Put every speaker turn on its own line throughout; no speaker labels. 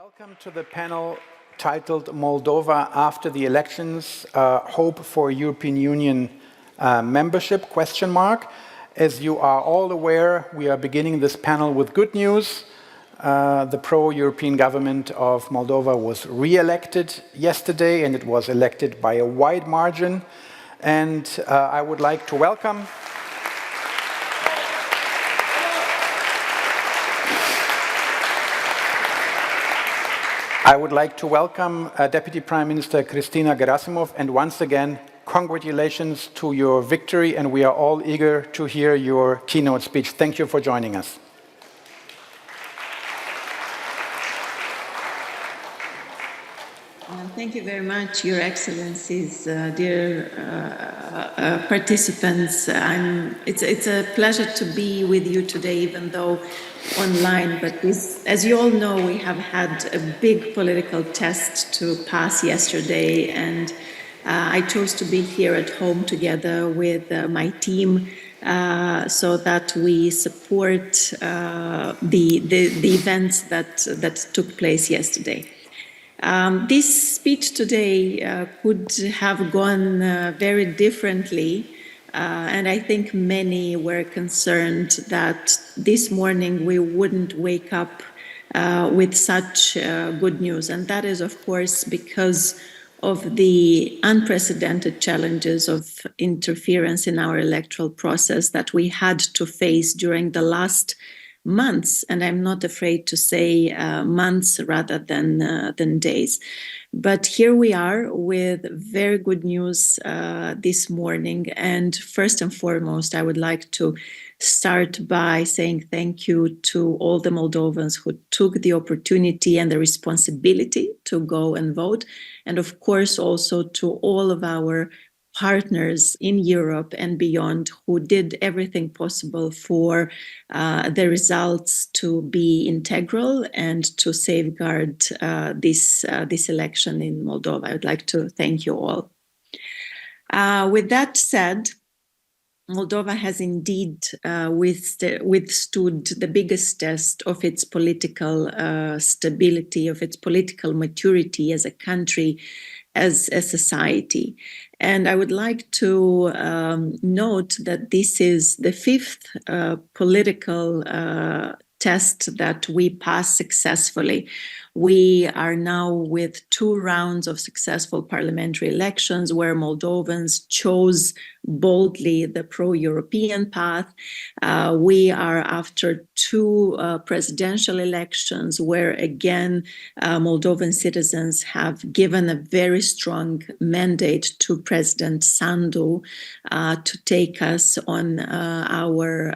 Welcome to the panel titled Moldova After the Elections, Hope for European Union Membership, ? As you are all aware, we are beginning this panel with good news. The pro-European government of Moldova was re-elected yesterday, and it was elected by a wide margin. And I would like to welcome Deputy Prime Minister Cristina Gherasimov, and once again, congratulations to your victory, and we are all eager to hear your keynote speech. Thank you for joining us.
Thank you very much, Your Excellencies, dear participants. It's a pleasure to be with you today, even though online. But as you all know, we have had a big political test to pass yesterday, and I chose to be here at home together with my team so that we support the events that took place yesterday. This speech today could have gone very differently, and I think many were concerned that this morning we wouldn't wake up with such good news. And that is, of course, because of the unprecedented challenges of interference in our electoral process that we had to face during the last months, and I'm not afraid to say months rather than days. But here we are with very good news this morning. And first and foremost, I would like to start by saying thank you to all the Moldovans who took the opportunity and the responsibility to go and vote. And of course, also to all of our partners in Europe and beyond who did everything possible for the results to be integral and to safeguard this election in Moldova. I would like to thank you all. With that said, Moldova has indeed withstood the biggest test of its political stability, of its political maturity as a country, as a society. And I would like to note that this is the fifth political test that we passed successfully. We are now with 2 rounds of successful parliamentary elections where Moldovans chose boldly the pro-European path. We are after 2 presidential elections where, again, Moldovan citizens have given a very strong mandate to President Sandu to take us on our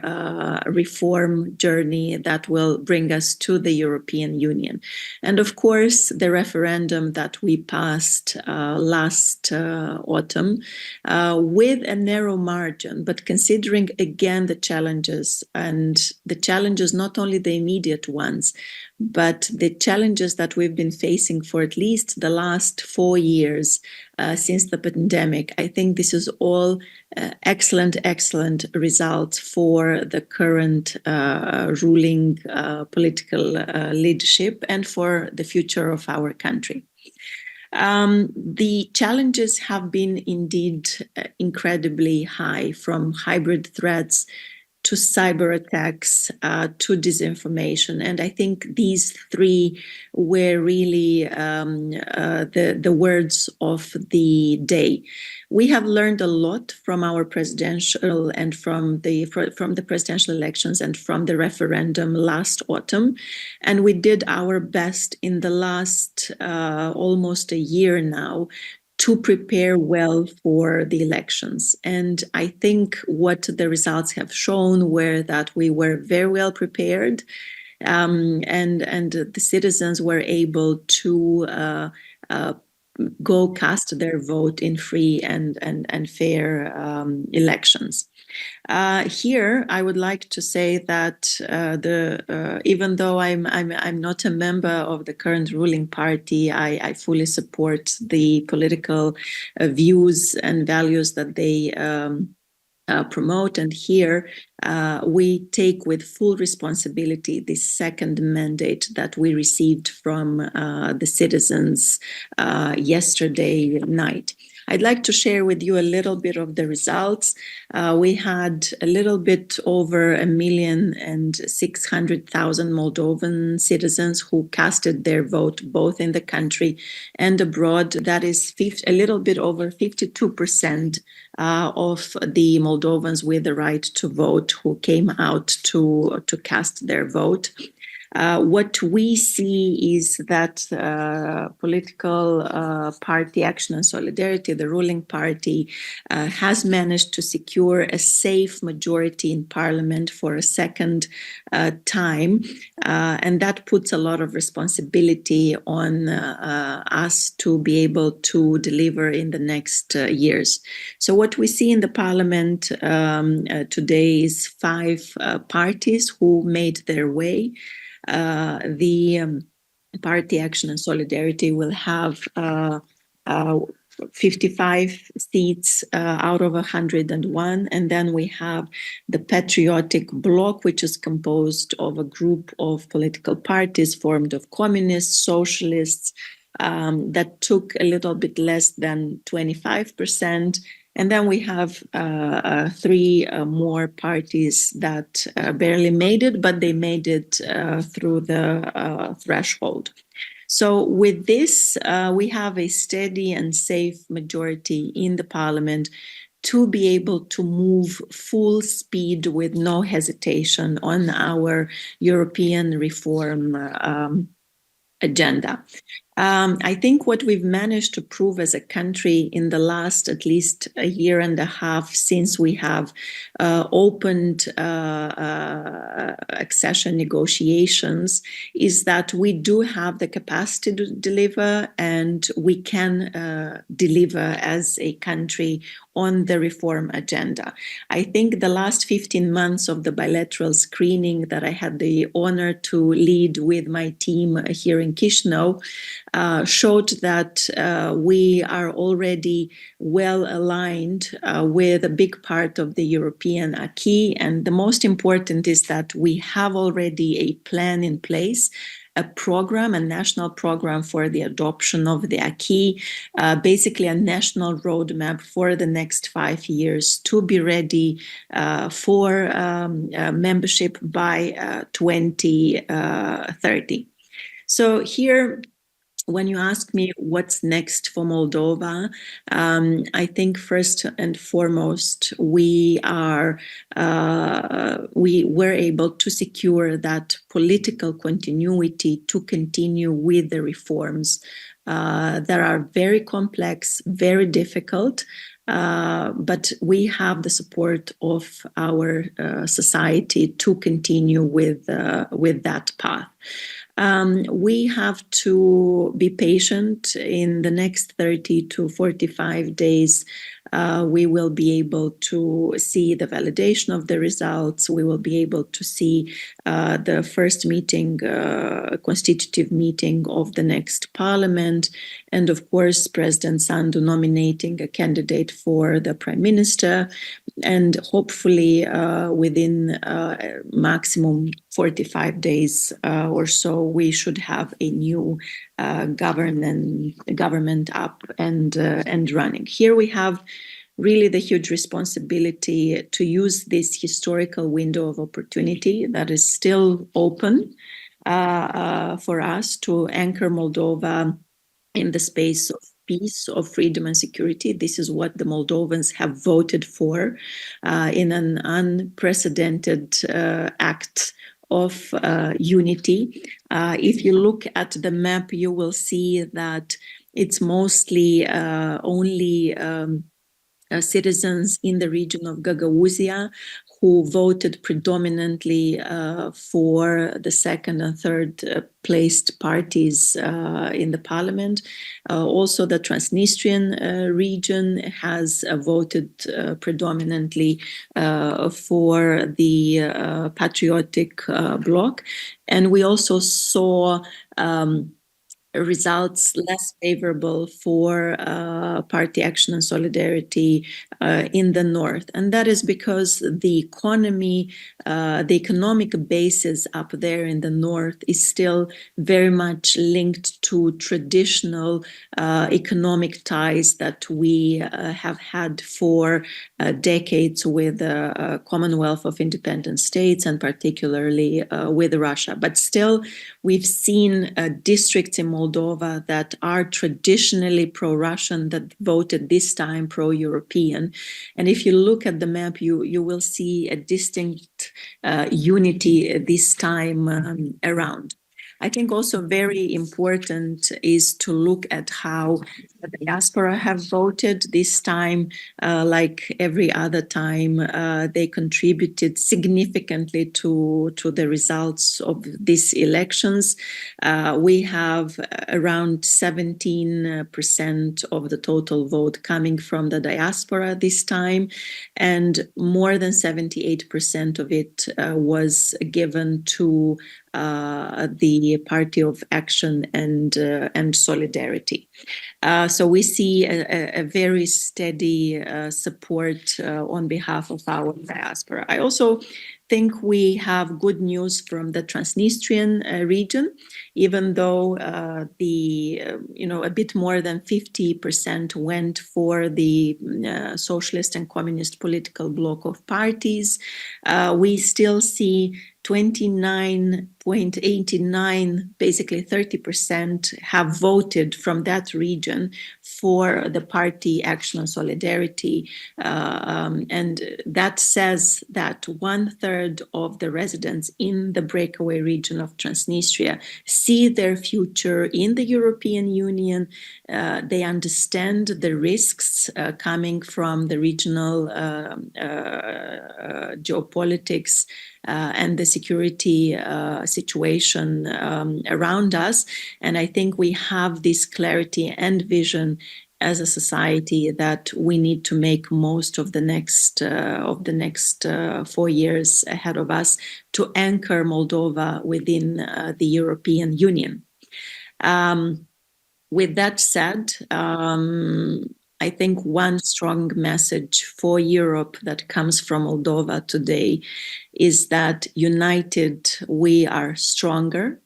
reform journey that will bring us to the European Union. And of course, the referendum that we passed last autumn with a narrow margin, but considering again the challenges, and the challenges, not only the immediate ones, but the challenges that we've been facing for at least the last 4 years since the pandemic. I think this is all excellent results for the current ruling political leadership and for the future of our country. The challenges have been indeed incredibly high, from hybrid threats to cyber attacks, to disinformation. And I think these 3 were really the words of the day. We have learned a lot from our presidential and from the presidential elections and from the referendum last autumn. And we did our best in the last almost a year now to prepare well for the elections. And I think what the results have shown were that we were very well prepared, and the citizens were able to go cast their vote in free and fair elections. Here, I would like to say that even though I'm not a member of the current ruling party, I fully support the political views and values that they promote. And here we take with full responsibility this second mandate that we received from the citizens yesterday night. I'd like to share with you a little bit of the results. We had a little bit over 1,600,000 Moldovan citizens who casted their vote both in the country and abroad. That is a little bit over 52% of the Moldovans with the right to vote who came out to cast their vote. What we see is that political party Action and Solidarity, the ruling party, has managed to secure a safe majority in parliament for a second time. And that puts a lot of responsibility on us to be able to deliver in the next years. So what we see in the parliament today is 5 parties who made their way. The Party Action and Solidarity will have 55 seats out of 101. And then we have the Patriotic Bloc, which is composed of a group of political parties formed of communists, socialists, that took a little bit less than 25%. And then we have 3 more parties that barely made it, but they made it through the threshold. So with this, we have a steady and safe majority in the parliament to be able to move full speed with no hesitation on our European reform agenda. I think what we've managed to prove as a country in the last at least a year and a half since we have opened accession negotiations is that we do have the capacity to deliver, and we can deliver as a country on the reform agenda. I think the last 15 months of the bilateral screening that I had the honor to lead with my team here in Chișinău showed that we are already well aligned with a big part of the European acquis. And the most important is that we have already a plan in place, a program, a national program for the adoption of the acquis, basically a national roadmap for the next 5 years to be ready for membership by 2030. So here, when you ask me what's next for Moldova, I think first and foremost we were able to secure that political continuity to continue with the reforms that are very complex, very difficult, but we have the support of our society to continue with that path. We have to be patient. In the next 30 to 45 days, we will be able to see the validation of the results. We will be able to see the first meeting, constitutive meeting of the next parliament. And of course, President Sandu nominating a candidate for the prime minister. And hopefully within maximum 45 days or so, we should have a new government up and running. Here we have really the huge responsibility to use this historical window of opportunity that is still open for us to anchor Moldova in the space of peace, of freedom and security. This is what the Moldovans have voted for in an unprecedented act of unity. If you look at the map, you will see that it's mostly only citizens in the region of Gagauzia who voted predominantly for the second and third placed parties in the parliament. Also, the Transnistrian region has voted predominantly for the Patriotic Bloc. And we also saw results less favorable for Party Action and Solidarity in the north. And that is because the economic basis up there in the north is still very much linked to traditional economic ties that we have had for decades with the Commonwealth of Independent States and particularly with Russia. But still, we've seen districts in Moldova that are traditionally pro-Russian that voted this time pro-European. And if you look at the map, you will see a distinct unity this time around. I think also very important is to look at how the diaspora have voted this time. Like every other time, they contributed significantly to the results of these elections. We have around 17% of the total vote coming from the diaspora this time, and more than 78% of it was given to the Party of Action and Solidarity. So we see a very steady support on behalf of our diaspora. I also think we have good news from the Transnistrian region, even though a bit more than 50% went for the socialist and communist political bloc of parties. We still see 29.89, basically 30%, have voted from that region for the Party Action and Solidarity. And that says that 1/3 of the residents in the breakaway region of Transnistria see their future in the European Union. They understand the risks coming from the regional geopolitics and the security situation around us. And I think we have this clarity and vision as a society that we need to make most of the next 4 years ahead of us to anchor Moldova within the European Union. With that said, I think one strong message for Europe that comes from Moldova today is that united we are stronger,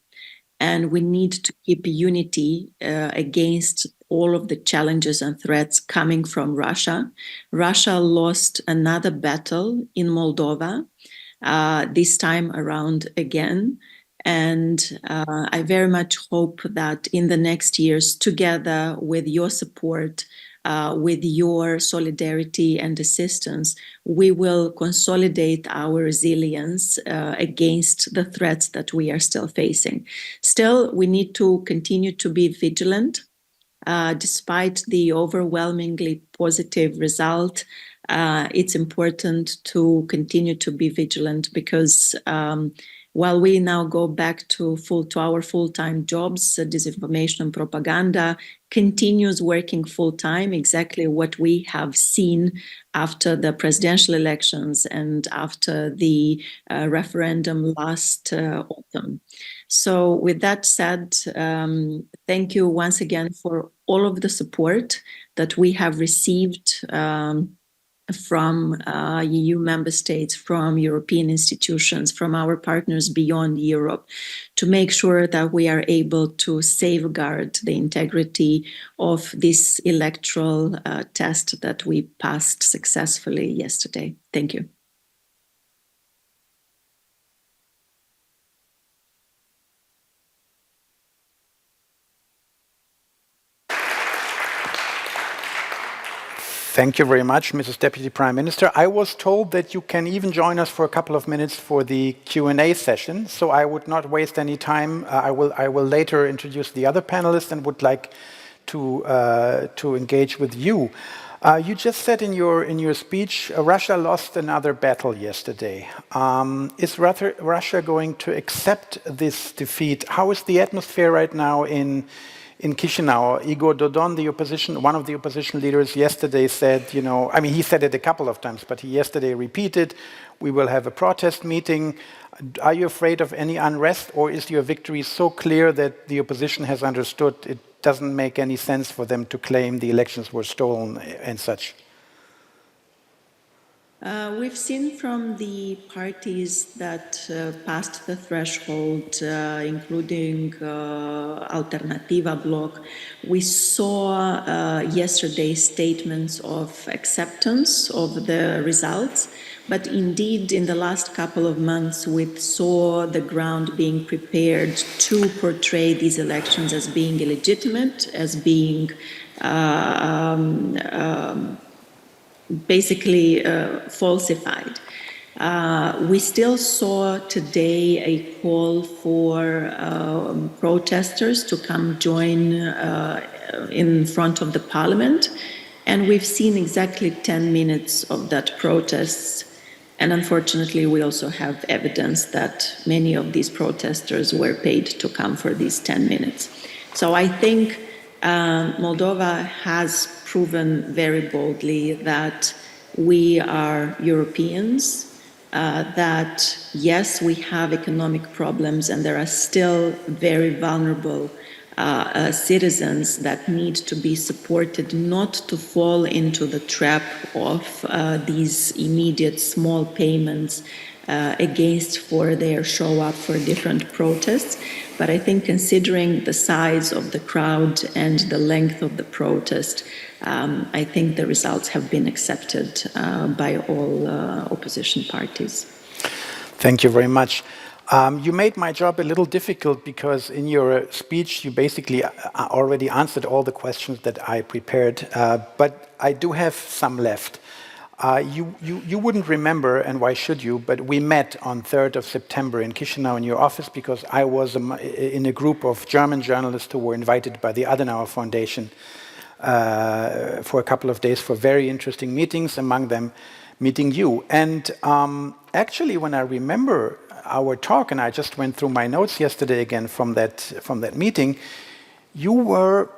and we need to keep unity against all of the challenges and threats coming from Russia. Russia lost another battle in Moldova, this time around again. And I very much hope that in the next years, together with your support, with your solidarity and assistance, we will consolidate our resilience against the threats that we are still facing. Still, we need to continue to be vigilant. Despite the overwhelmingly positive result, it's important to continue to be vigilant because while we now go back to our full-time jobs, disinformation and propaganda continues working full-time, exactly what we have seen after the presidential elections and after the referendum last autumn. So with that said, thank you once again for all of the support that we have received from EU member states, from European institutions, from our partners beyond Europe, to make sure that we are able to safeguard the integrity of this electoral test that we passed successfully yesterday. Thank you.
Thank you very much, Mrs. Deputy Prime Minister. I was told that you can even join us for a couple of minutes for the Q&A session, so I would not waste any time. I will later introduce the other panelists and would like to engage with you. You just said in your speech, Russia lost another battle yesterday. Is Russia going to accept this defeat? How is the atmosphere right now in Chișinău? Igor Dodon, one of the opposition leaders yesterday said, he said it a couple of times, but he yesterday repeated, we will have a protest meeting. Are you afraid of any unrest, or is your victory so clear that the opposition has understood it doesn't make any sense for them to claim the elections were stolen and such?
We've seen from the parties that passed the threshold, including Alternativa Bloc, we saw yesterday statements of acceptance of the results, but indeed in the last couple of months we saw the ground being prepared to portray these elections as being illegitimate, as being basically falsified. We still saw today a call for protesters to come join in front of the parliament, and we've seen exactly 10 minutes of that protest. And unfortunately, we also have evidence that many of these protesters were paid to come for these 10 minutes. So I think Moldova has proven very boldly that we are Europeans, that yes, we have economic problems and there are still very vulnerable citizens that need to be supported not to fall into the trap of these immediate small payments against for their show up for different protests. But I think considering the size of the crowd and the length of the protest, I think the results have been accepted by all opposition parties.
Thank you very much. You made my job a little difficult because in your speech you basically already answered all the questions that I prepared, but I do have some left. You wouldn't remember, and why should you, but we met on 3rd of September in Chișinău in your office because I was in a group of German journalists who were invited by the Adenauer Foundation for a couple of days for very interesting meetings, among them meeting you. And actually, when I remember our talk, and I just went through my notes yesterday again from that meeting, you were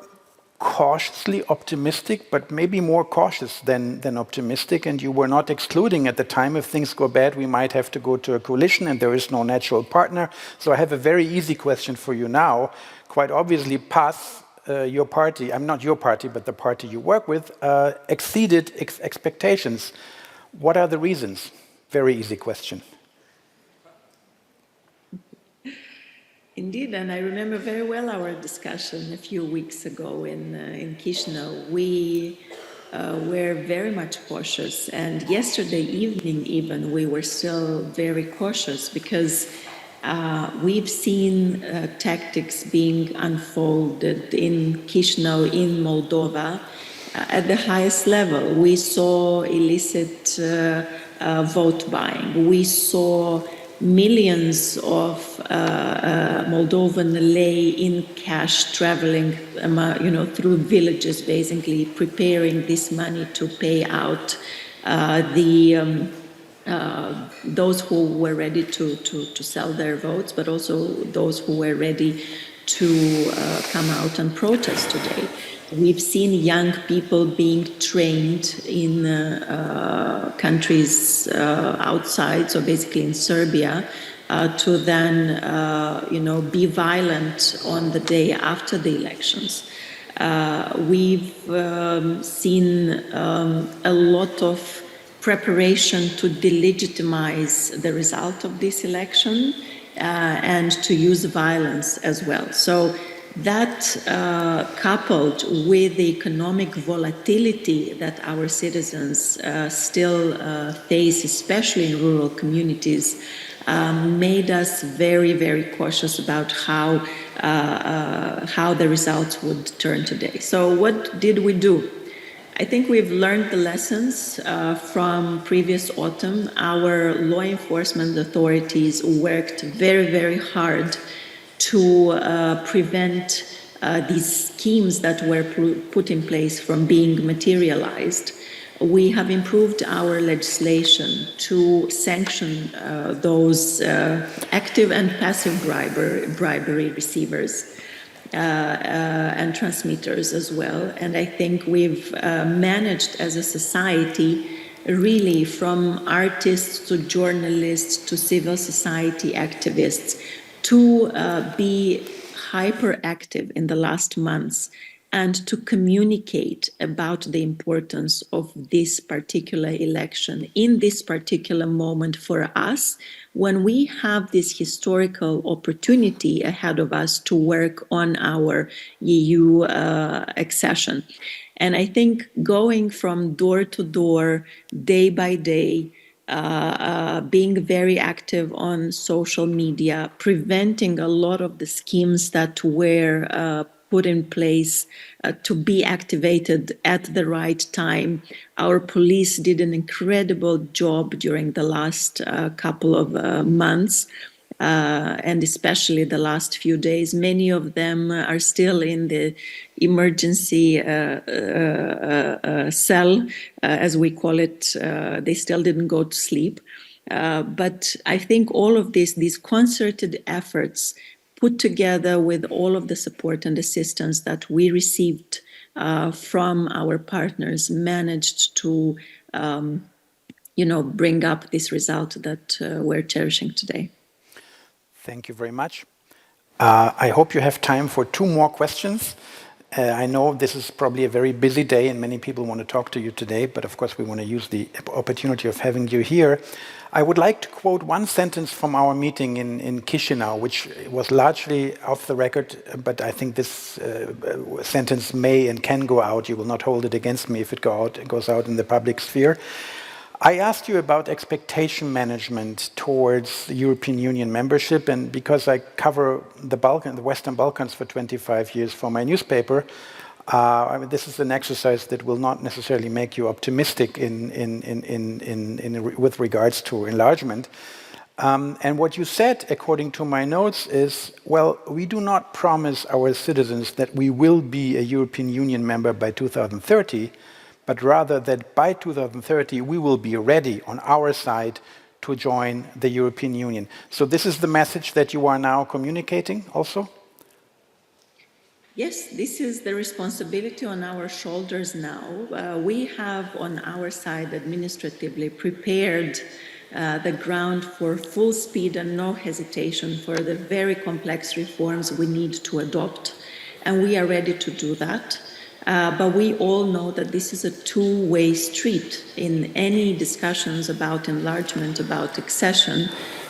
cautiously optimistic, but maybe more cautious than optimistic, and you were not excluding at the time if things go bad, we might have to go to a coalition and there is no natural partner. So I have a very easy question for you now. Quite obviously, PAS, your party, I'm not your party, but the party you work with, exceeded expectations. What are the reasons? Very easy question.
Indeed, and I remember very well our discussion a few weeks ago in Chișinău. We were very much cautious, and yesterday evening even we were still very cautious because we've seen tactics being unfolded in Chișinău, in Moldova, at the highest level. We saw illicit vote buying. We saw millions of Moldovan lei in cash traveling, through villages, basically preparing this money to pay out those who were ready to sell their votes, but also those who were ready to come out and protest today. We've seen young people being trained in countries outside, so basically in Serbia, to then, be violent on the day after the elections. We've seen a lot of preparation to delegitimize the result of this election and to use violence as well. So that coupled with the economic volatility that our citizens still face, especially in rural communities, made us very, very cautious about how the results would turn today. So what did we do? I think we've learned the lessons from previous autumn. Our law enforcement authorities worked very, very hard to prevent these schemes that were put in place from being materialized. We have improved our legislation to sanction those active and passive bribery receivers and transmitters as well. And I think we've managed as a society really from artists to journalists to civil society activists to be hyperactive in the last months and to communicate about the importance of this particular election in this particular moment for us, when we have this historical opportunity ahead of us to work on our EU accession. And I think going from door to door, day by day, being very active on social media, preventing a lot of the schemes that were put in place to be activated at the right time. Our police did an incredible job during the last couple of months. And especially the last few days, many of them are still in the emergency cell, as we call it. They still didn't go to sleep. But I think all of these concerted efforts put together with all of the support and assistance that we received from our partners managed to, bring up this result that we're cherishing today.
Thank you very much. I hope you have time for 2 more questions. I know this is probably a very busy day and many people want to talk to you today, but of course we want to use the opportunity of having you here. I would like to quote one sentence from our meeting in Chișinău, which was largely off the record, but I think this sentence may and can go out. You will not hold it against me if it goes out in the public sphere. I asked you about expectation management towards the European Union membership, and because I cover the Western Balkans for 25 years for my newspaper, this is an exercise that will not necessarily make you optimistic with regards to enlargement. And what you said, according to my notes, is, well, we do not promise our citizens that we will be a European Union member by 2030, but rather that by 2030 we will be ready on our side to join the European Union. So this is the message that you are now communicating also?
Yes, this is the responsibility on our shoulders now. We have on our side administratively prepared the ground for full speed and no hesitation for the very complex reforms we need to adopt, and we are ready to do that. But we all know that this is a two-way street. In any discussions about enlargement, about accession,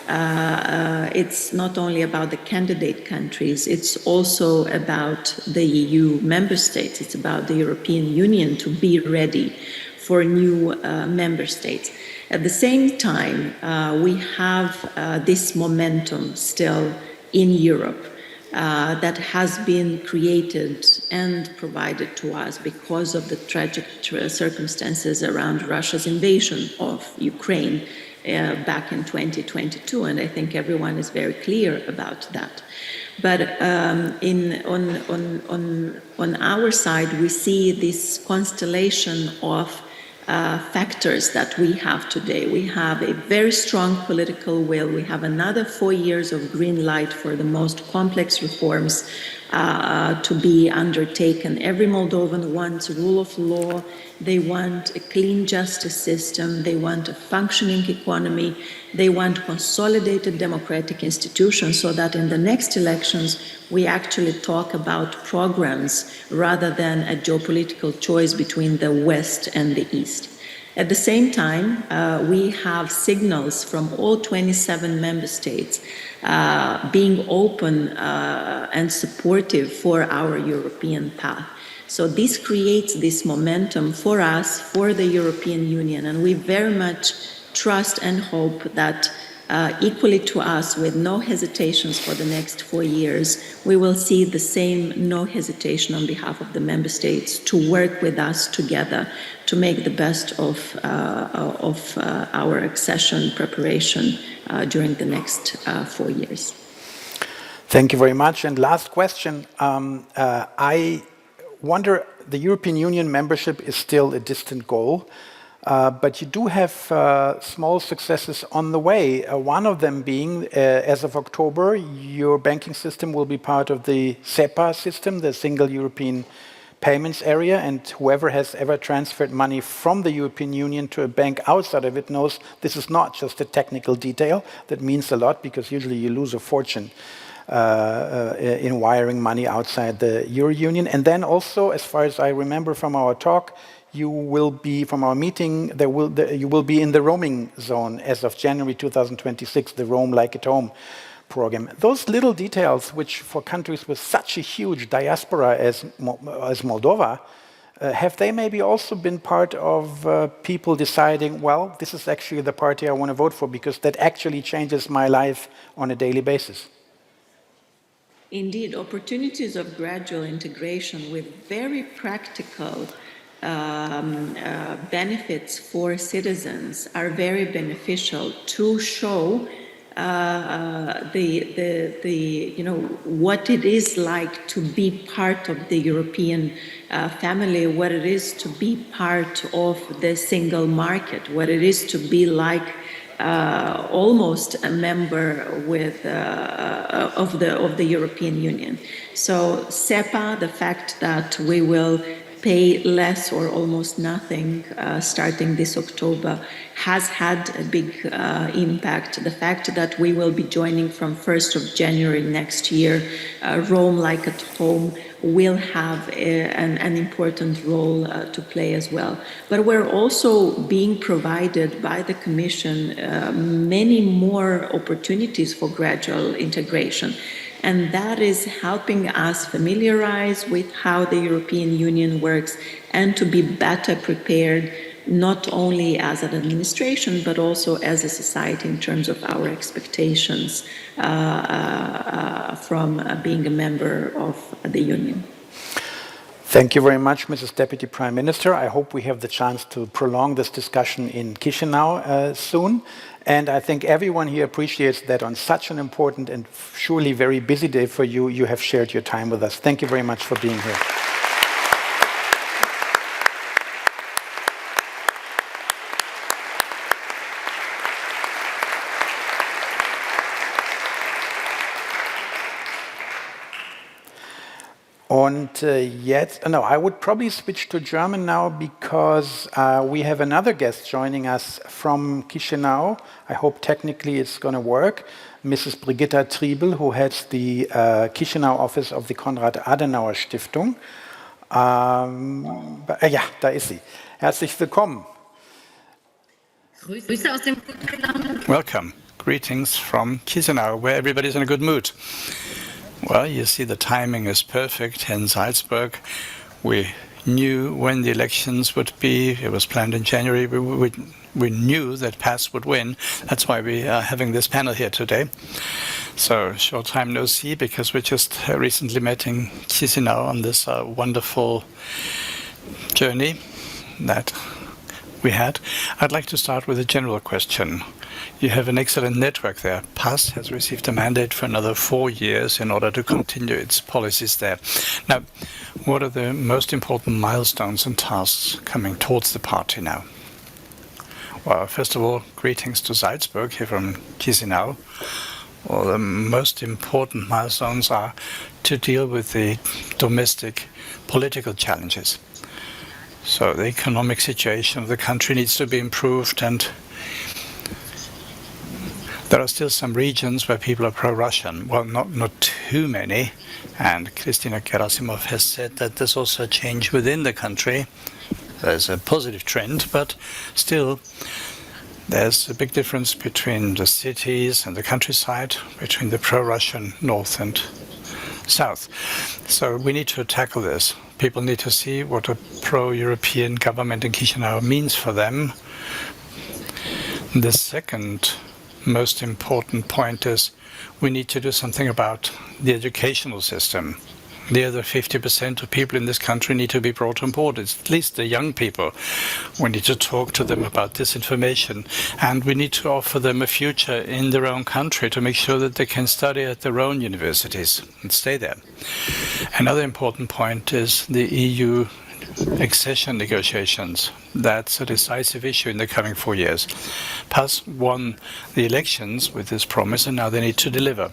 it's not only about the candidate countries, it's also about the EU member states. It's about the European Union to be ready for new member states. At the same time, we have this momentum still in Europe. That has been created and provided to us because of the tragic circumstances around Russia's invasion of Ukraine back in 2022, and I think everyone is very clear about that. But on our side, we see this constellation of factors that we have today. We have a very strong political will. We have another 4 years of green light for the most complex reforms to be undertaken. Every Moldovan wants rule of law. They want a clean justice system. They want a functioning economy. They want consolidated democratic institutions so that in the next elections we actually talk about programs rather than a geopolitical choice between the West and the East. At the same time, we have signals from all 27 member states being open and supportive for our European path. So this creates this momentum for us, for the European Union, and we very much trust and hope that equally to us, with no hesitations for the next 4 years, we will see the same no hesitation on behalf of the member states to work with us together to make the best of our accession preparation during the next 4 years.
Thank you very much. And last question. I wonder, the European Union membership is still a distant goal. But you do have small successes on the way. One of them being, as of October, your banking system will be part of the SEPA system, the Single European payments area, and whoever has ever transferred money from the European Union to a bank outside of it knows this is not just a technical detail. That means a lot, because usually you lose a fortune in wiring money outside the Euro Union. And then also, as far as I remember from our talk, you will be, from our meeting, you will be in the roaming zone as of January 2026, the Roam Like at Home program. Those little details, which for countries with such a huge diaspora as Moldova, have they maybe also been part of people deciding, well, this is actually the party I want to vote for because that actually changes my life on a daily basis?
Indeed, opportunities of gradual integration with very practical benefits for citizens are very beneficial to show what it is like to be part of the European family, what it is to be part of the single market, what it is to be like almost a member of the European Union. So SEPA, the fact that we will pay less or almost nothing starting this October, has had a big impact. The fact that we will be joining from 1st of January next year, Roam Like at Home will have an important role to play as well. But we're also being provided by the Commission many more opportunities for gradual integration. And that is helping us familiarize with how the European Union works and to be better prepared, not only as an administration, but also as a society in terms of our expectations from being a member of the Union.
Thank you very much, Mrs. Deputy Prime Minister. I hope we have the chance to prolong this discussion in Chișinău soon. And I think everyone here appreciates that on such an important and surely very busy day for you, you have shared your time with us. Thank you very much for being here. And I would probably switch to German now because we have another guest joining us from Chișinău. I hope technically it's going to work. Mrs. Brigitta Triebel, who heads the Chișinău office of the Konrad Adenauer Stiftung. Ja, da ist sie. Herzlich willkommen.
Welcome. Greetings from Chișinău, where everybody's in a good mood. Well, you see the timing is perfect in Salzburg. We knew when the elections would be. It was planned in January. We knew that PAS would win. That's why we are having this panel here today. So short time no see, because we just recently met in Chișinău on this wonderful journey that we had. I'd like to start with a general question. You have an excellent network there. PAS has received a mandate for another 4 years in order to continue its policies there. Now, what are the most important milestones and tasks coming towards the party now? Well, first of all, greetings to Salzburg here from Chișinău. Well, the most important milestones are to deal with the domestic political challenges. So the economic situation of the country needs to be improved, and there are still some regions where people are pro-Russian. Well, not too many. And Cristina Gherasimov has said that there's also a change within the country. There's a positive trend, but still there's a big difference between the cities and the countryside, between the pro-Russian north and south. So we need to tackle this. People need to see what a pro-European government in Chișinău means for them. The second most important point is we need to do something about the educational system. The other 50% of people in this country need to be brought on board, at least the young people. We need to talk to them about this information, and we need to offer them a future in their own country to make sure that they can study at their own universities and stay there. Another important point is the EU accession negotiations. That's a decisive issue in the coming 4 years. PAS won the elections with this promise, and now they need to deliver.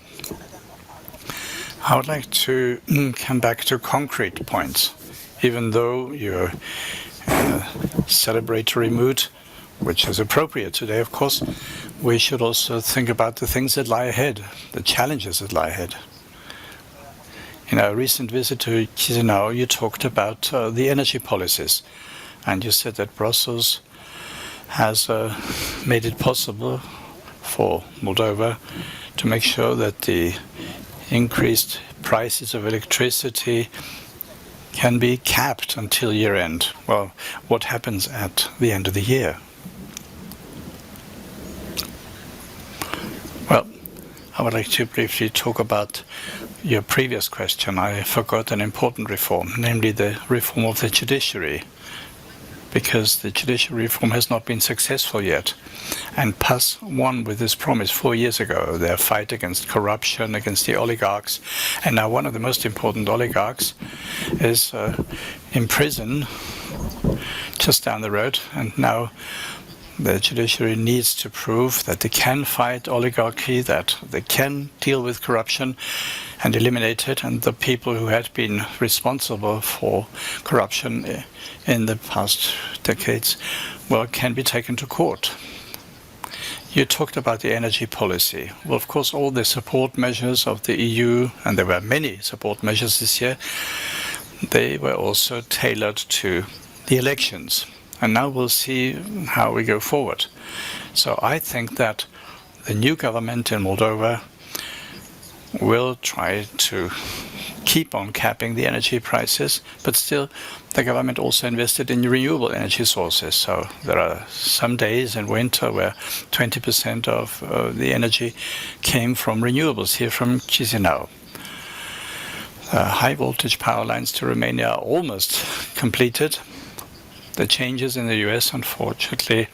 I would like to come back to concrete points. even though you're in a celebratory mood, which is appropriate today, of course, we should also think about the things that lie ahead, the challenges that lie ahead. In our recent visit to Chișinău, you talked about the energy policies, and you said that Brussels has made it possible for Moldova to make sure that the increased prices of electricity can be capped until year end. Well, what happens at the end of the year? Well, I would like to briefly talk about your previous question. I forgot an important reform, namely the reform of the judiciary, because the judiciary reform has not been successful yet. And PAS won with this promise 4 years ago, their fight against corruption, against the oligarchs. And now one of the most important oligarchs is in prison just down the road. And now the judiciary needs to prove that they can fight oligarchy, that they can deal with corruption and eliminate it, and the people who had been responsible for corruption in the past decades, well, can be taken to court. You talked about the energy policy. Well, of course, all the support measures of the EU, and there were many support measures this year, they were also tailored to the elections. And now we'll see how we go forward. So I think that the new government in Moldova will try to keep on capping the energy prices, but still the government also invested in renewable energy sources. So there are some days in winter where 20% of the energy came from renewables here from Chișinău. High voltage power lines to Romania are almost completed. The changes in the US, unfortunately,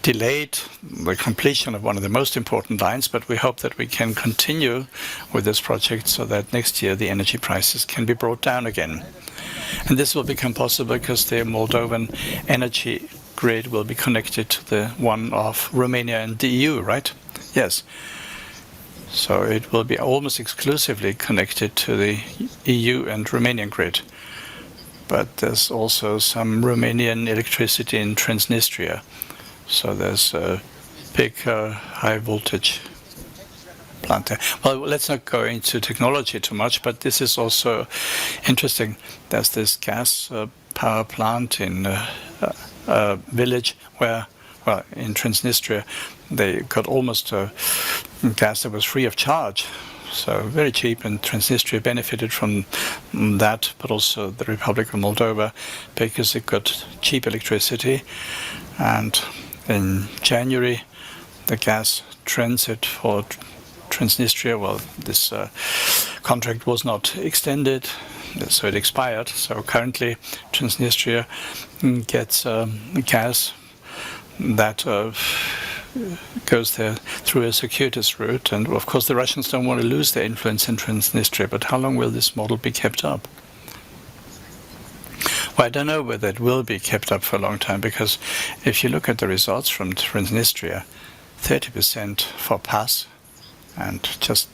delayed the completion of one of the most important lines, but we hope that we can continue with this project so that next year the energy prices can be brought down again. And this will become possible because the Moldovan energy grid will be connected to the one of Romania and the EU, right? Yes. So it will be almost exclusively connected to the EU and Romanian grid. But there's also some Romanian electricity in Transnistria. So there's a big high voltage plant there. Well, let's not go into technology too much, but this is also interesting. There's this gas power plant in a village where, well, in Transnistria, they got almost gas that was free of charge. So very cheap, and Transnistria benefited from that, but also the Republic of Moldova, because it got cheap electricity. And in January, the gas transit for Transnistria, well, this contract was not extended, so it expired. So currently, Transnistria gets gas that goes there through a circuitous route. And of course the Russians don't want to lose their influence in Transnistria, but how long will this model be kept up? Well, I don't know whether it will be kept up for a long time, because if you look at the results from Transnistria, 30% for PAS, and just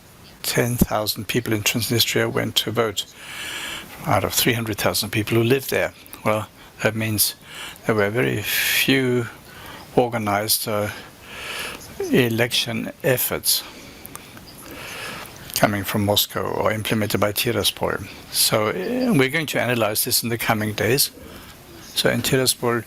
10,000 people in Transnistria went to vote out of 300,000 people who lived there. Well, that means there were very few organized election efforts coming from Moscow or implemented by Tiraspol. So we're going to analyze this in the coming days. So in Tiraspol,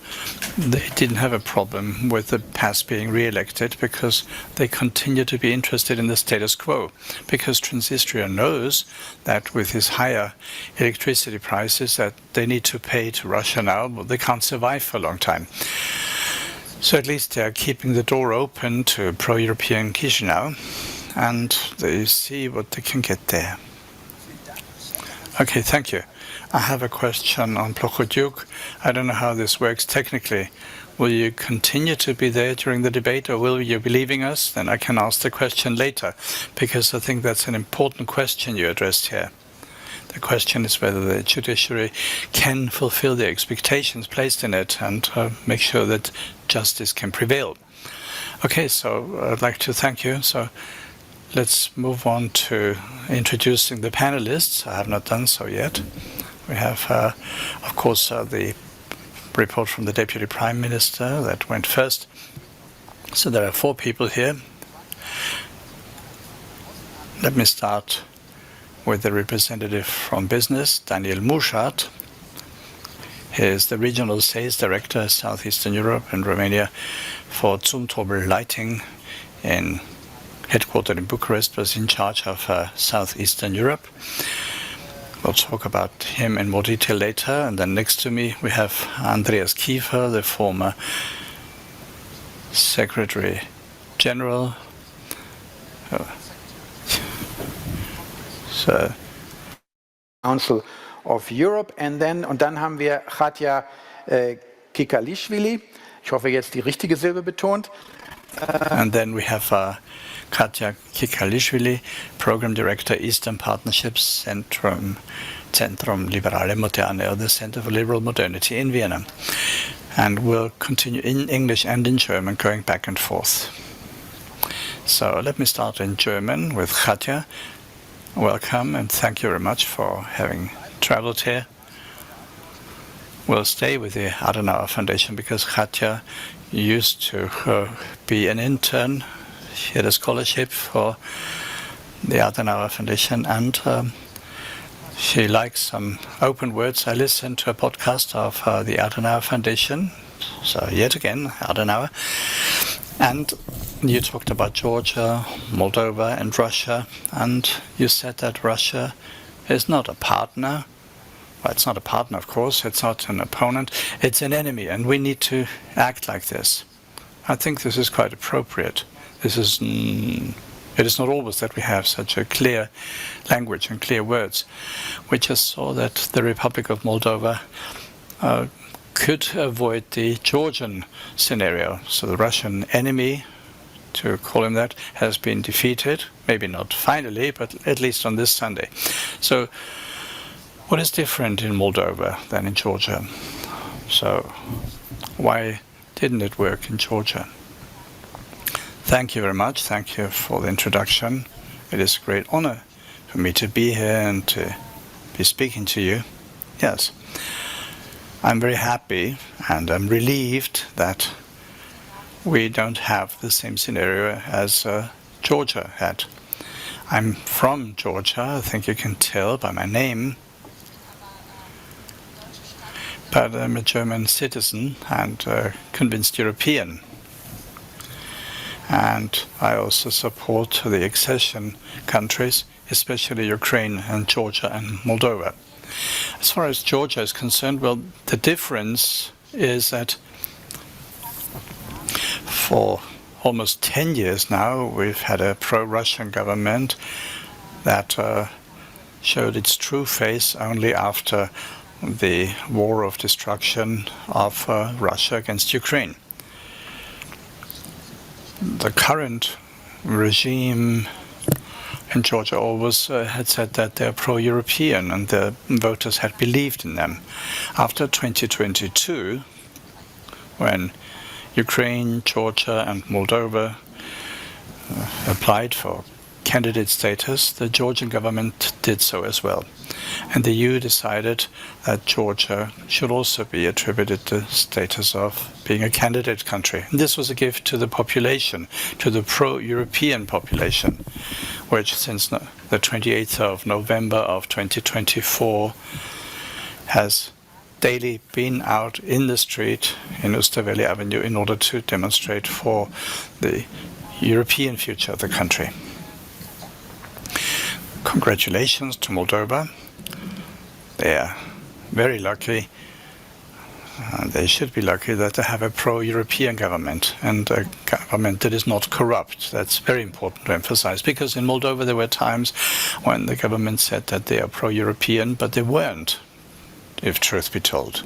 they didn't have a problem with the PAS being re-elected, because they continue to be interested in the status quo, because Transnistria knows that with his higher electricity prices that they need to pay to Russia now, well, they can't survive for a long time. So at least they're keeping the door open to pro-European Chișinău, and they see what they can get there. Okay, thank you. I have a question on Plokhotjuk. I don't know how this works technically. Will you continue to be there during the debate, or will you be leaving us? Then I can ask the question later, because I think that's an important question you addressed here. The question is whether the judiciary can fulfill the expectations placed in it and make sure that justice can prevail. Okay, so I'd like to thank you. So let's move on to introducing the panelists. I have not done so yet. We have, of course, the report from the Deputy Prime Minister that went first. So there are 4 people here. Let me start with the representative from business, Daniel Mușat. He is the Regional Sales Director, Southeastern Europe and Romania for Zumtobel Lighting, headquartered in Bucharest, was in charge of Southeastern Europe. We'll talk about him in more detail later. And then next to me, we have Andreas Kiefer, the former Secretary General.
Council of Europe. Und dann haben wir Khatia Kikalishvili. Ich hoffe, jetzt die richtige Silbe betont.
And then we have Khatia Kikalishvili, Program Director, Eastern Partnerships, Zentrum Liberale, Moderne, or the Center for Liberal Modernity in Vienna. And we'll continue in English and in German, going back and forth. So let me start in German with Khatia. Welcome and thank you very much for having traveled here. We'll stay with the Adenauer Foundation because Khatia used to be an intern. She had a scholarship for the Adenauer Foundation, and she likes some open words. I listened to a podcast of the Adenauer Foundation, so yet again, Adenauer. And you talked about Georgia, Moldova, and Russia, and you said that Russia is not a partner. Well, it's not a partner, of course. It's not an opponent. It's an enemy, and we need to act like this. I think this is quite appropriate. It is not always that we have such a clear language and clear words. We just saw that the Republic of Moldova could avoid the Georgian scenario. So the Russian enemy, to call him that, has been defeated. Maybe not finally, but at least on this Sunday. So what is different in Moldova than in Georgia? So why didn't it work in Georgia? Thank you very much. Thank you for the introduction. It is a great honor for me to be here and to be speaking to you. Yes, I'm very happy and I'm relieved that we don't have the same scenario as Georgia had. I'm from Georgia, I think you can tell by my name, but I'm a German citizen and a convinced European. And I also support the accession countries, especially Ukraine and Georgia and Moldova. As far as Georgia is concerned, well, the difference is that for almost 10 years now, we've had a pro-Russian government that showed its true face only after the war of destruction of Russia against Ukraine. The current regime in Georgia always had said that they're pro-European and the voters had believed in them. After 2022, when Ukraine, Georgia and Moldova applied for candidate status, the Georgian government did so as well. And the EU decided that Georgia should also be attributed the status of being a candidate country. And this was a gift to the population, to the pro-European population, which since the 28th of November of 2024 has daily been out in the street in Oosterwelle Avenue in order to demonstrate for the European future of the country. Congratulations to Moldova. They are very lucky. They should be lucky that they have a pro-European government and a government that is not corrupt. That's very important to emphasize, because in Moldova there were times when the government said that they are pro-European, but they weren't, if truth be told.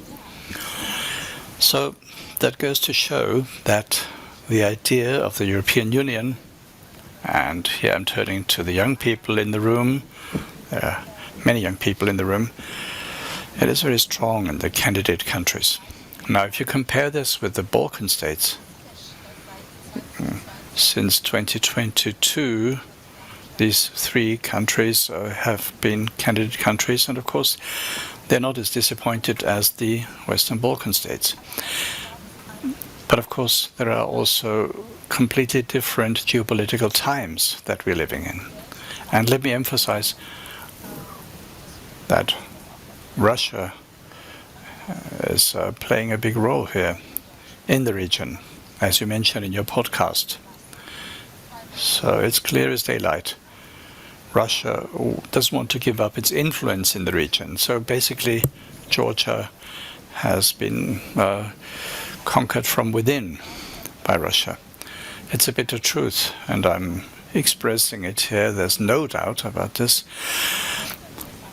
So that goes to show that the idea of the European Union, and here I'm turning to the young people in the room, there are many young people in the room, it is very strong in the candidate countries. Now, if you compare this with the Balkan states, since 2022, these three countries have been candidate countries, and of course they're not as disappointed as the Western Balkan states. But of course there are also completely different geopolitical times that we're living in. And let me emphasize that Russia is playing a big role here in the region, as you mentioned in your podcast. So it's clear as daylight. Russia doesn't want to give up its influence in the region. So basically, Georgia has been conquered from within by Russia. It's a bitter truth, and I'm expressing it here. There's no doubt about this.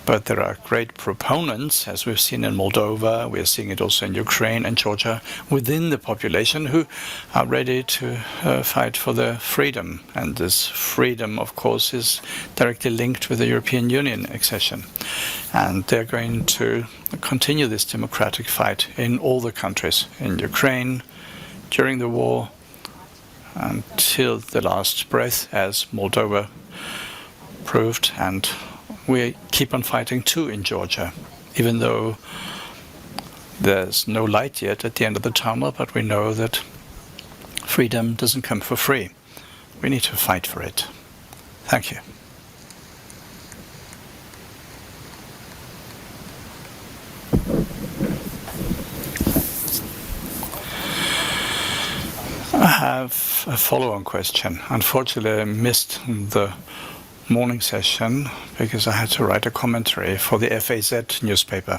But there are great proponents, as we've seen in Moldova, we're seeing it also in Ukraine and Georgia, within the population who are ready to fight for their freedom. And this freedom, of course, is directly linked with the European Union accession. And they're going to continue this democratic fight in all the countries, in Ukraine, during the war, until the last breath, as Moldova proved, and we keep on fighting too in Georgia, even though there's no light yet at the end of the tunnel, but we know that freedom doesn't come for free. We need to fight for it. Thank you. I have a follow-on question. Unfortunately, I missed the morning session because I had to write a commentary for the FAZ newspaper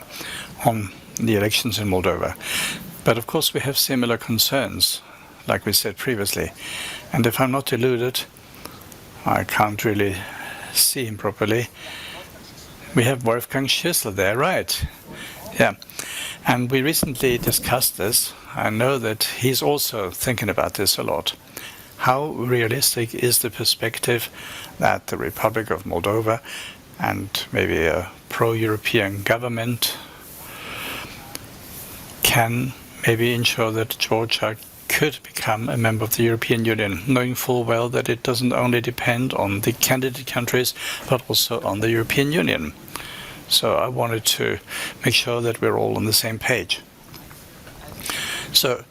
on the elections in Moldova. But of course we have similar concerns, like we said previously. And if I'm not deluded, I can't really see him properly. We have Wolfgang Schüssel there, right? Yeah. And we recently discussed this. I know that he's also thinking about this a lot. How realistic is the perspective that the Republic of Moldova and maybe a pro-European government can maybe ensure that Georgia could become a member of the European Union, knowing full well that it doesn't only depend on the candidate countries, but also on the European Union. So I wanted to make sure that we're all on the same page. So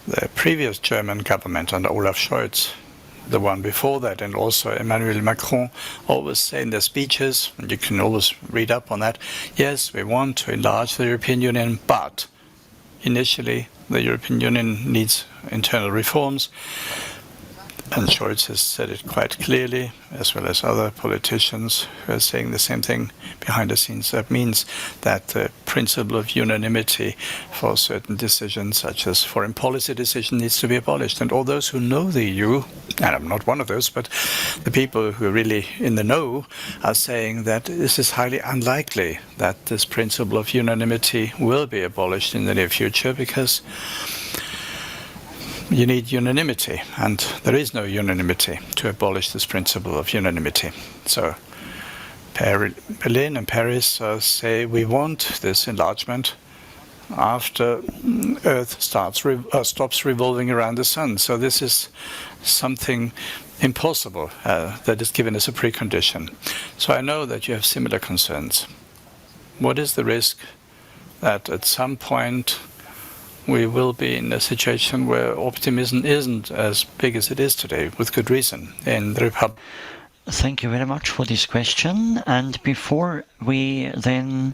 the previous German government under Olaf Scholz, the one before that, and also Emmanuel Macron, always say in their speeches, and you can always read up on that, yes, we want to enlarge the European Union, but initially the European Union needs internal reforms. And Scholz has said it quite clearly, as well as other politicians who are saying the same thing behind the scenes. That means that the principle of unanimity for certain decisions, such as foreign policy decisions, needs to be abolished. And all those who know the EU, and I'm not one of those, but the people who are really in the know are saying that this is highly unlikely that this principle of unanimity will be abolished in the near future, because you need unanimity, and there is no unanimity to abolish this principle of unanimity. So Berlin and Paris say we want this enlargement after Earth stops revolving around the sun. So this is something impossible that is given as a precondition. So I know that you have similar concerns. What is the risk that at some point we will be in a situation where optimism isn't as big as it is today, with good reason, in the Republic?
Thank you very much for this question. And before we then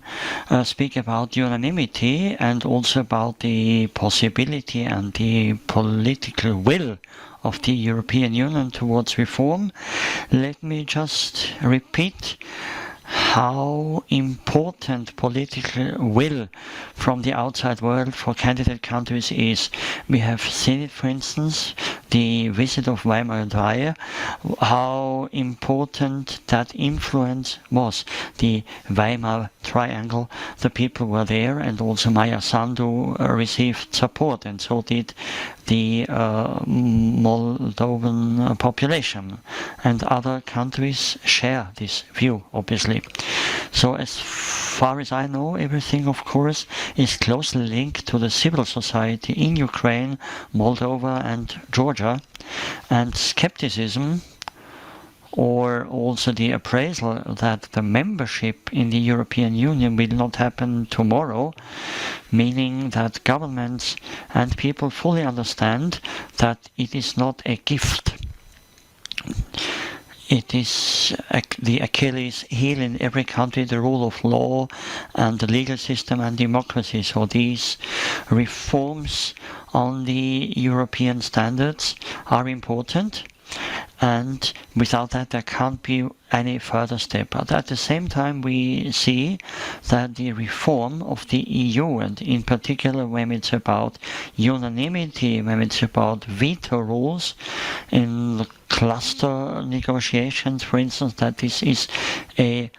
speak about unanimity and also about the possibility and the political will of the European Union towards reform, let me just repeat how important political will from the outside world for candidate countries is. We have seen it, for instance, the visit of Weimar and Dreyer, how important that influence was. The Weimar Triangle, the people were there, and also Maya Sandu received support, and so did the Moldovan population. And other countries share this view, obviously. So as far as I know, everything, of course, is closely linked to the civil society in Ukraine, Moldova and Georgia. And skepticism or also the appraisal that the membership in the European Union will not happen tomorrow, meaning that governments and people fully understand that it is not a gift. It is the Achilles heel in every country, the rule of law and the legal system and democracy. So these reforms on the European standards are important, and without that there can't be any further step. But at the same time we see that the reform of the EU, and in particular when it's about unanimity, when it's about veto rules in the cluster negotiations, for instance, that this is a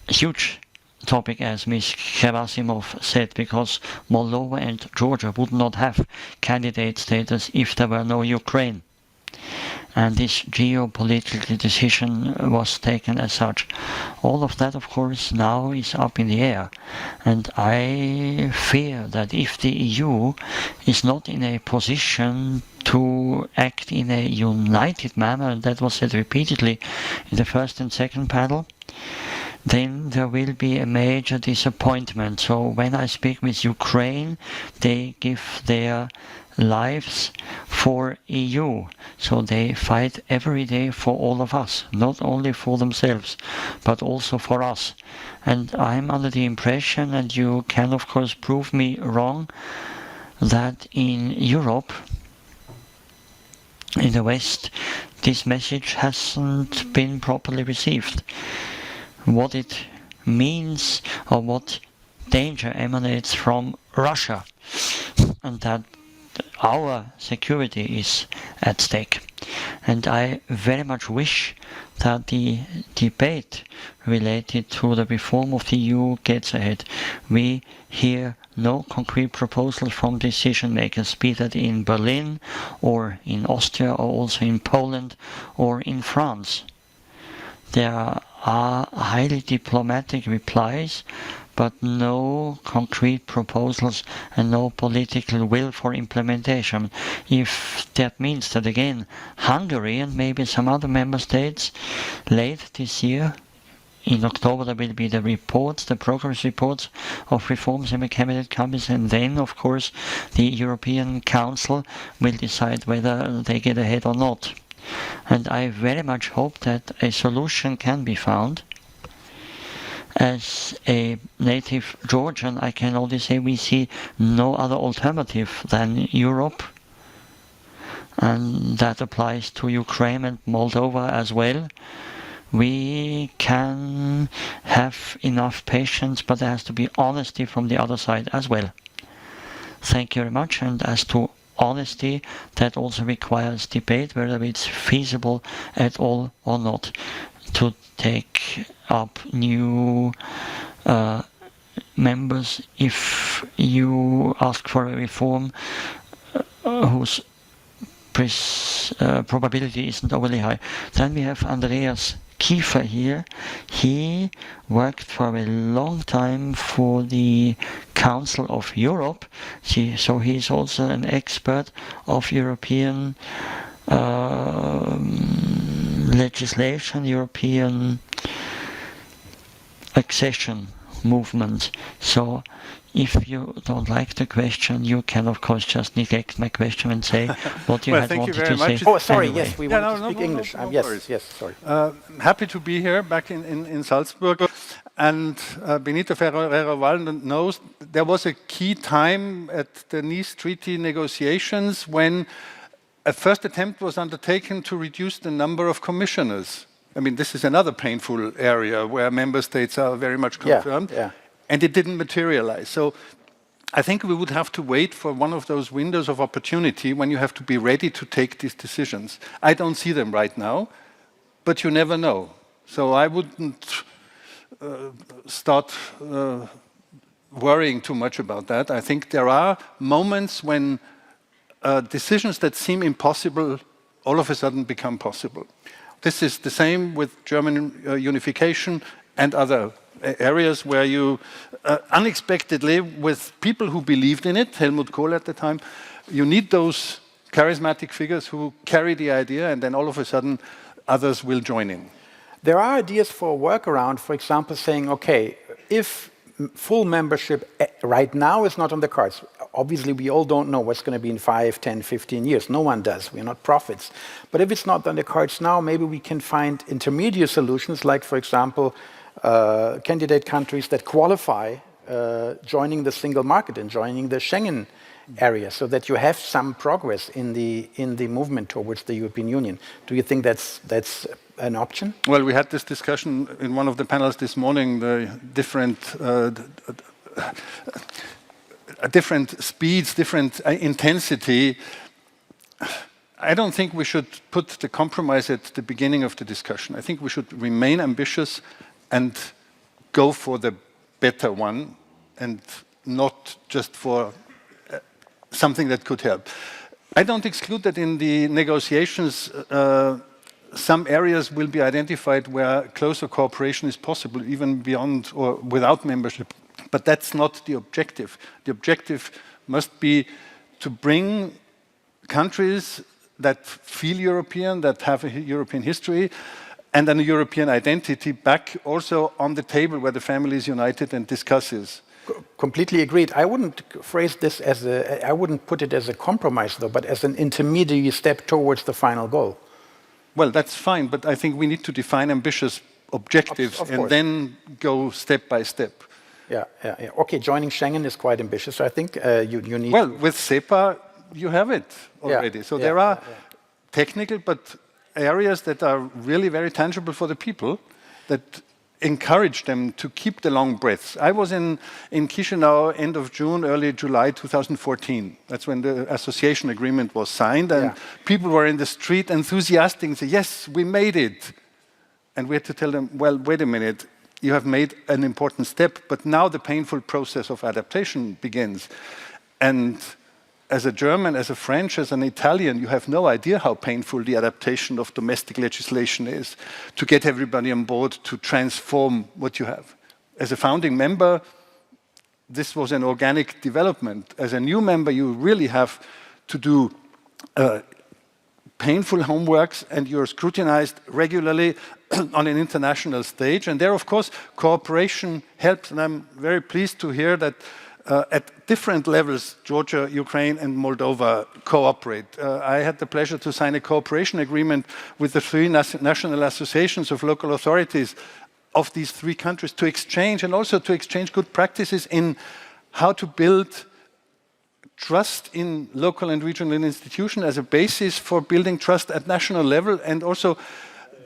huge topic, as Ms. Gherasimov said, because Moldova and Georgia would not have candidate status if there were no Ukraine. And this geopolitical decision was taken as such. All of that, of course, now is up in the air. And I fear that if the EU is not in a position to act in a united manner, and that was said repeatedly in the first and second panel, then there will be a major disappointment. So when I speak with Ukraine, they give their lives for EU. So they fight every day for all of us, not only for themselves, but also for us. And I'm under the impression, and you can of course prove me wrong, that in Europe, in the West, this message hasn't been properly received. What it means, or what danger emanates from Russia, and that our security is at stake. And I very much wish that the debate related to the reform of the EU gets ahead. We hear no concrete proposals from decision makers, be that in Berlin or in Austria or also in Poland or in France. There are highly diplomatic replies, but no concrete proposals and no political will for implementation. If that means that, again, Hungary and maybe some other member states late this year, in October there will be the reports, the progress reports of reforms in the cabinet countries, and then of course the European Council will decide whether they get ahead or not. And I very much hope that a solution can be found. As a native Georgian, I can only say we see no other alternative than Europe, and that applies to Ukraine and Moldova as well. We can have enough patience, but there has to be honesty from the other side as well. Thank you very much. And as to honesty, that also requires debate, whether it's feasible at all or not to take up new members if you ask for a reform whose probability isn't overly high. Then we have Andreas Kiefer here. He worked for a long time for the Council of Europe, so he is also an expert of European legislation, European accession movement. So if you don't like the question, you can of course just neglect my question and say what you
well,
had
thank
wanted
you very
to
much.
say.
Oh, sorry,
anyway.
yes, we want to speak English.
No
Yes,
worries.
yes, sorry.
Happy to be here back in Salzburg. And Benito Ferrero-Waldner knows there was a key time at the Nice Treaty negotiations when a first attempt was undertaken to reduce the number of commissioners. I mean, this is another painful area where member states are very much concerned.
Yeah.
And it didn't materialize. So I think we would have to wait for one of those windows of opportunity when you have to be ready to take these decisions. I don't see them right now, but you never know. So I wouldn't start worrying too much about that. I think there are moments when decisions that seem impossible all of a sudden become possible. This is the same with German unification and other areas where you unexpectedly, with people who believed in it, Helmut Kohl at the time, you need those charismatic figures who carry the idea, and then all of a sudden others will join in.
There are ideas for a workaround, for example, saying, okay, if full membership right now is not on the cards, obviously we all don't know what's going to be in 5, 10, 15 years. No one does. We're not prophets. But if it's not on the cards now, maybe we can find intermediate solutions, like, for example, candidate countries that qualify joining the single market and joining the Schengen area, so that you have some progress in the movement towards the European Union. Do you think that's an option?
Well, we had this discussion in one of the panels this morning, the different speeds, different intensity. I don't think we should put the compromise at the beginning of the discussion. I think we should remain ambitious and go for the better one, and not just for something that could help. I don't exclude that in the negotiations some areas will be identified where closer cooperation is possible, even beyond or without membership. But that's not the objective. The objective must be to bring countries that feel European, that have a European history, and then a European identity back also on the table where the family is united and discusses.
Completely agreed. I wouldn't phrase this as I wouldn't put it as a compromise, though, but as an intermediate step towards the final goal.
Well, that's fine, but I think we need to define ambitious objectives and then go step by step.
Yeah. Okay, joining Schengen is quite ambitious. I think you need.
Well, with SEPA, you have it already. So there are technical, but areas that are really very tangible for the people that encourage them to keep the long breaths. I was in Chișinău end of June, early July 2014. That's when the association agreement was signed, and people were in the street enthusiastic and say, yes, we made it. And we had to tell them, well, wait a minute, you have made an important step, but now the painful process of adaptation begins. And as a German, as a French, as an Italian, you have no idea how painful the adaptation of domestic legislation is to get everybody on board to transform what you have. As a founding member, this was an organic development. As a new member, you really have to do painful homeworks, and you're scrutinized regularly on an international stage. And there, of course, cooperation helps, and I'm very pleased to hear that at different levels, Georgia, Ukraine, and Moldova cooperate. I had the pleasure to sign a cooperation agreement with the three national associations of local authorities of these three countries to exchange, and also to exchange good practices in how to build trust in local and regional institutions as a basis for building trust at national level, and also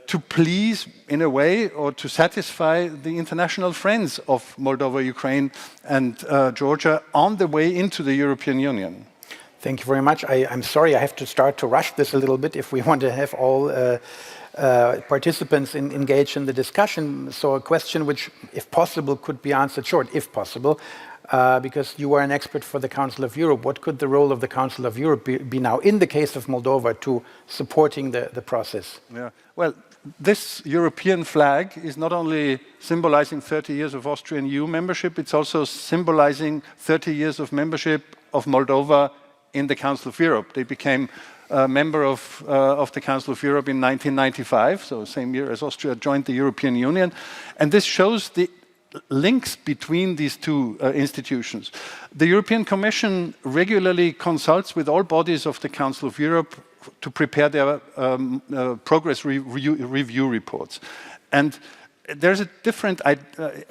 to please, in a way, or to satisfy the international friends of Moldova, Ukraine, and Georgia on the way into the European Union.
Thank you very much. I'm sorry, I have to start to rush this a little bit if we want to have all participants engaged in the discussion. So a question which, if possible, could be answered short, if possible, because you are an expert for the Council of Europe. What could the role of the Council of Europe be now, in the case of Moldova, to supporting the process?
Yeah. Well, this European flag is not only symbolizing 30 years of Austrian EU membership, it's also symbolizing 30 years of membership of Moldova in the Council of Europe. They became a member of the Council of Europe in 1995, so same year as Austria joined the European Union. And this shows the links between these two institutions. The European Commission regularly consults with all bodies of the Council of Europe to prepare their progress review reports. And there's a different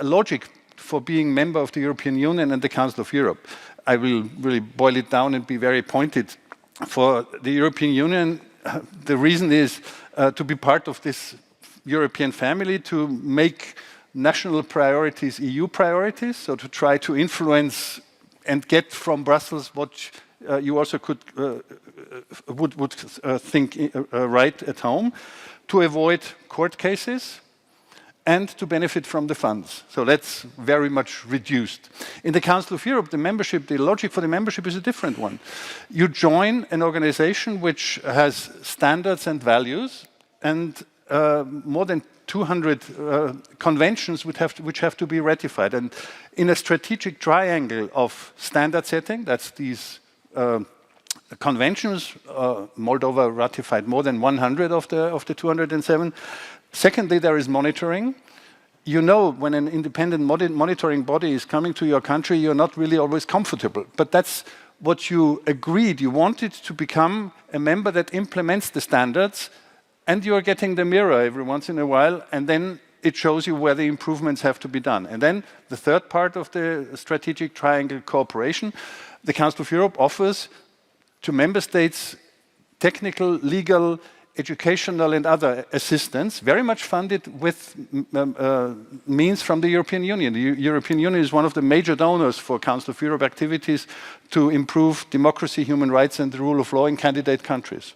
logic for being member of the European Union and the Council of Europe. I will really boil it down and be very pointed. For the European Union, the reason is to be part of this European family, to make national priorities EU priorities, so to try to influence and get from Brussels what you also could would think right at home, to avoid court cases and to benefit from the funds. So that's very much reduced. In the Council of Europe, the membership, the logic for the membership is a different one. You join an organization which has standards and values, and more than 200 conventions which have to be ratified. And in a strategic triangle of standard setting, that's these conventions. Moldova ratified more than 100 of the 207. Secondly, there is monitoring. You know, when an independent monitoring body is coming to your country, you're not really always comfortable. But that's what you agreed. You wanted to become a member that implements the standards, and you're getting the mirror every once in a while, and then it shows you where the improvements have to be done. And then the third part of the strategic triangle cooperation, the Council of Europe offers to member states technical, legal, educational and other assistance, very much funded with means from the European Union. The European Union is one of the major donors for Council of Europe activities to improve democracy, human rights and the rule of law in candidate countries.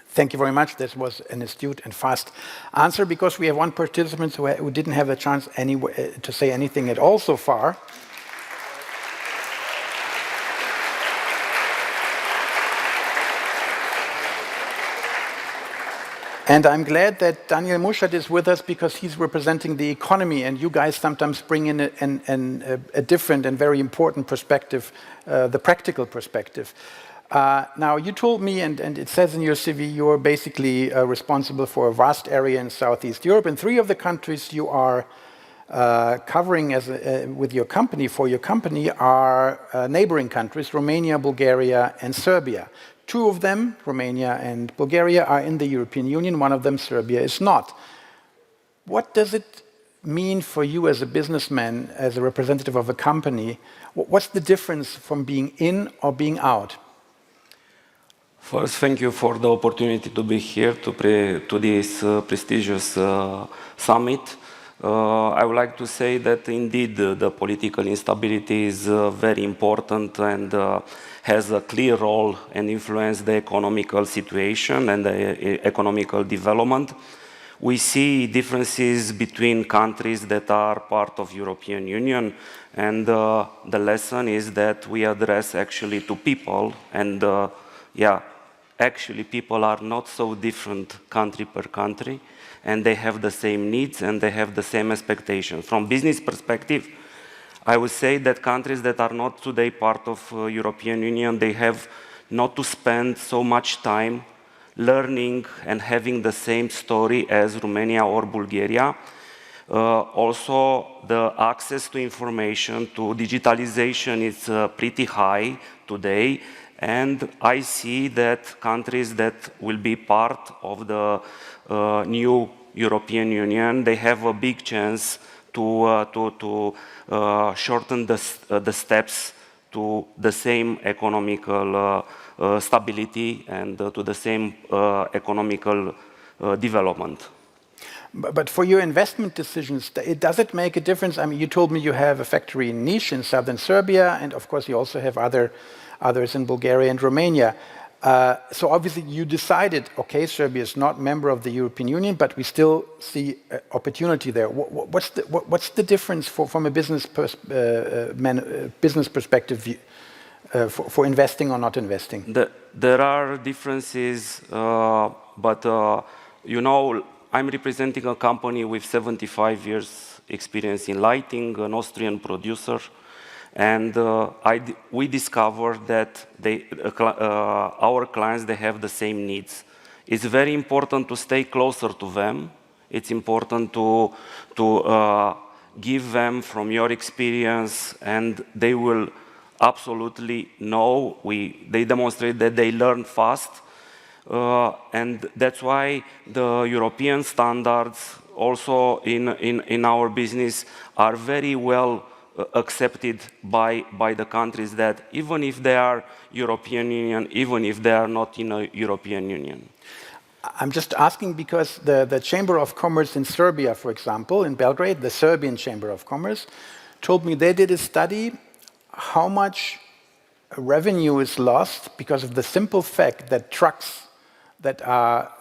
Thank you very much. This was an astute and fast answer, because we have one participant who didn't have a chance to say anything at all so far. And I'm glad that Daniel Mușat is with us, because he's representing the economy, and you guys sometimes bring in a different and very important perspective, the practical perspective. Now, you told me, and it says in your CV, you're basically responsible for a vast area in Southeast Europe, and 3 of the countries you are covering with your company, for your company, are neighboring countries, Romania, Bulgaria, and Serbia. 2 of them, Romania and Bulgaria, are in the European Union. 1 of them, Serbia, is not. What does it mean for you as a businessman, as a representative of a company? What's the difference from being in or being out?
First, thank you for the opportunity to be here to this prestigious summit. I would like to say that indeed the political instability is very important and has a clear role and influence the economical situation and the economical development. We see differences between countries that are part of European Union, and the lesson is that we address actually to people, and actually people are not so different country per country, and they have the same needs and they have the same expectations. From business perspective, I would say that countries that are not today part of European Union, they have not to spend so much time learning and having the same story as Romania or Bulgaria. Also, the access to information, to digitalization is pretty high today, and I see that countries that will be part of the new European Union, they have a big chance to shorten the steps to the same economical stability and to the same economical development.
But for your investment decisions, does it make a difference? I mean, you told me you have a factory in Niš in southern Serbia, and of course you also have others in Bulgaria and Romania. So obviously you decided, okay, Serbia is not a member of the European Union, but we still see opportunity there. What's the difference from a business perspective for investing or not investing?
There are differences, but you know, I'm representing a company with 75 years experience in lighting, an Austrian producer. And we discovered that our clients, they have the same needs. It's very important to stay closer to them. It's important to give them from your experience, and they will absolutely know. They demonstrate that they learn fast. And that's why the European standards also in our business are very well accepted by the countries that even if they are European Union, even if they are not in a European Union.
I'm just asking because the Chamber of Commerce in Serbia, for example, in Belgrade, the Serbian Chamber of Commerce, told me they did a study how much revenue is lost because of the simple fact that trucks that are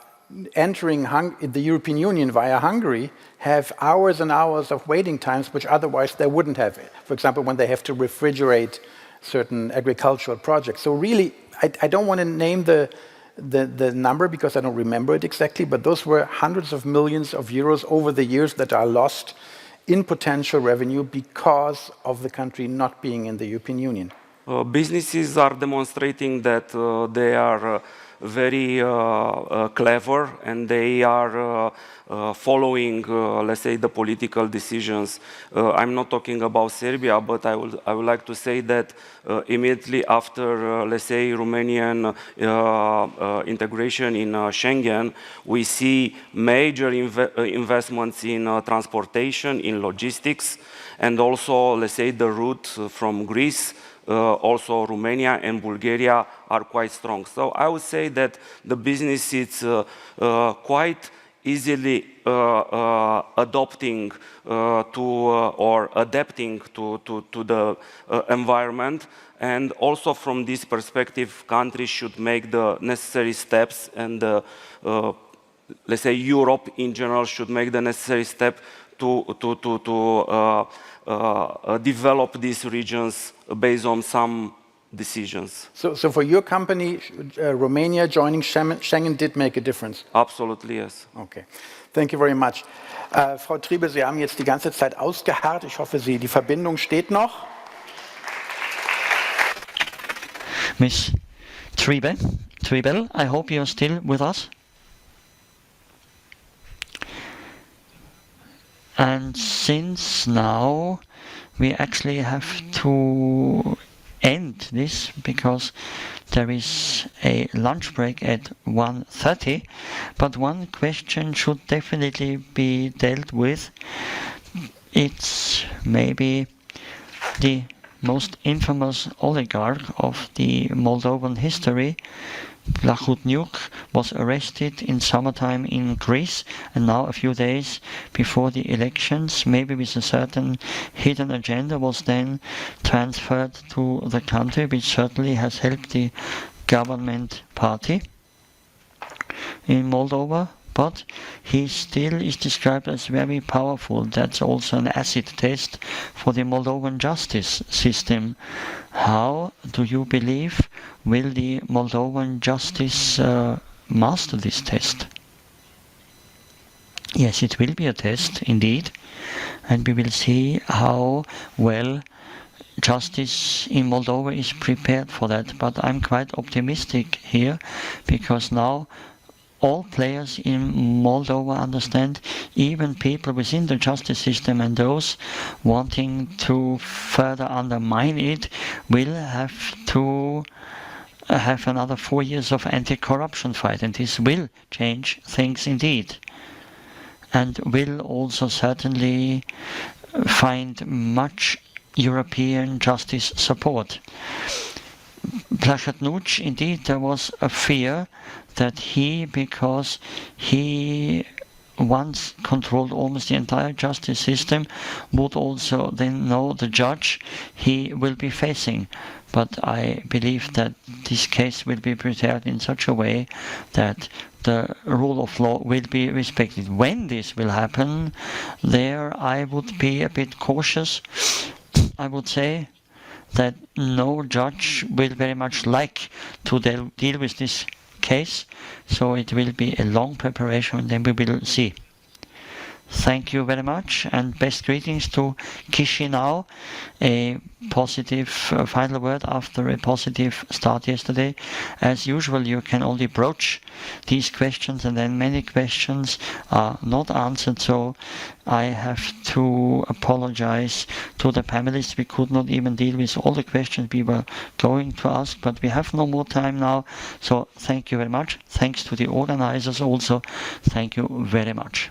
entering the European Union via Hungary have hours and hours of waiting times which otherwise they wouldn't have. For example, when they have to refrigerate certain agricultural projects. So really, I don't want to name the number because I don't remember it exactly, but those were hundreds of millions of euros over the years that are lost in potential revenue because of the country not being in the European Union.
businesses are demonstrating that they are very clever and they are following, let's say, the political decisions. I'm not talking about Serbia, but I would like to say that immediately after, let's say, Romanian integration in Schengen, we see major investments in transportation, in logistics, and also, let's say, the route from Greece, also Romania and Bulgaria are quite strong. So I would say that the business is quite easily adopting or adapting to the environment. And also from this perspective, countries should make the necessary steps, and let's say Europe in general should make the necessary step to develop these regions based on some decisions.
So for your company, Romania joining Schengen did make a difference?
Absolutely, yes.
Okay, thank you very much. Frau Triebel, Sie haben jetzt die ganze Zeit ausgeharrt. Ich hoffe, die Verbindung steht noch.
Miss Triebel, I hope you're still with us. And since now we actually have to end this because there is a lunch break at 1:30, but one question should definitely be dealt with. It's maybe the most infamous oligarch of the Moldovan history, Plahotniuc, was arrested in summertime in Greece, and now a few days before the elections, maybe with a certain hidden agenda, was then transferred to the country, which certainly has helped the government party in Moldova. But he still is described as very powerful. That's also an acid test for the Moldovan justice system. How do you believe will the Moldovan justice master this test? Yes, it will be a test indeed, and we will see how well justice in Moldova is prepared for that. But I'm quite optimistic here, because now all players in Moldova understand, even people within the justice system and those wanting to further undermine it will have to have another 4 years of anti-corruption fight, and this will change things indeed, and will also certainly find much European justice support. Plahotniuc, indeed, there was a fear that because he once controlled almost the entire justice system, would also then know the judge he will be facing. But I believe that this case will be prepared in such a way that the rule of law will be respected. When this will happen, there I would be a bit cautious. I would say that no judge will very much like to deal with this case, so it will be a long preparation, and then we will see. Thank you very much, and best greetings to Chișinău. A positive final word after a positive start yesterday. As usual, you can only broach these questions, and then many questions are not answered, so I have to apologize to the panelists. We could not even deal with all the questions we were going to ask, but we have no more time now, so thank you very much. Thanks to the organizers also. Thank you very much.